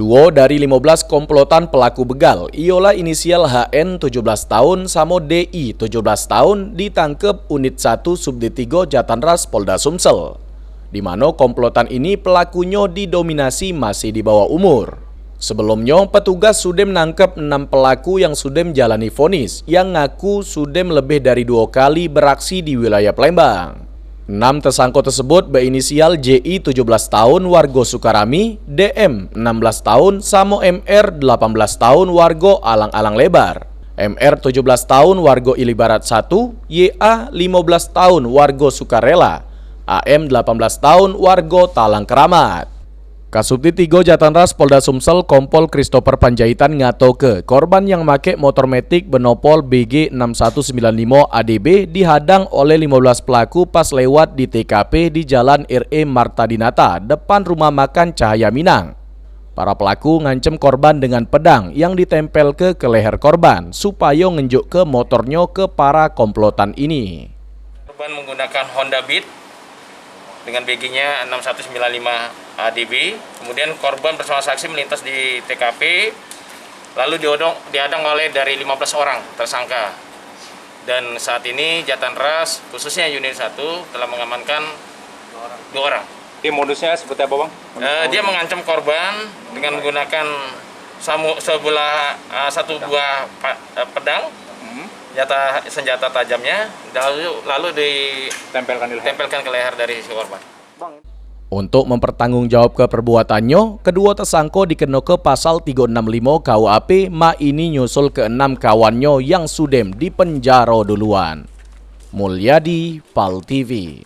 Duo dari 15 komplotan pelaku begal, ialah inisial HN 17 tahun sama DI 17 tahun ditangkap Unit 1 Subdit 3 Jatanras Polda Sumsel, di mana komplotan ini pelakunya didominasi masih di bawah umur. Sebelumnya, petugas sudah menangkap 6 pelaku yang sudah menjalani vonis yang ngaku sudah lebih dari 2 kali beraksi di wilayah Palembang. 6 tersangka tersebut berinisial JI 17 tahun warga Sukarami, DM 16 tahun, sama MR 18 tahun warga Alang-Alang Lebar, MR 17 tahun warga Ilibarat 1, YA 15 tahun warga Sukarela, AM 18 tahun warga Talang Keramat. Kasubdit 3 Jatanras Polda Sumsel Kompol Christopher Panjaitan ngato ke korban yang make motor metik benopol BG 6195 ADB dihadang oleh 15 pelaku pas lewat di TKP di Jalan RE Marta Dinata depan rumah makan Cahaya Minang. Para pelaku ngancem korban dengan pedang yang ditempel ke leher korban supaya ngenjuk ke motornya ke para komplotan ini. Korban menggunakan Honda Beat dengan BG-nya 6195 ADB. Kemudian korban bersama saksi melintas di TKP, lalu dihadang oleh dari 15 orang tersangka. Dan saat ini Jatanras, khususnya unit 1, telah mengamankan 2 orang. Ini modusnya seperti apa, Bang? Dia mengancam korban dengan menggunakan satu buah pedang, senjata tajamnya, lalu ditempelkan ke leher dari si korban. Untuk mempertanggungjawab ke perbuatannya, kedua tersangka dikena ke pasal 365 KUHP, ini nyusul ke 6 kawannya yang sudah dipenjara duluan. Mulyadi, PAL TV.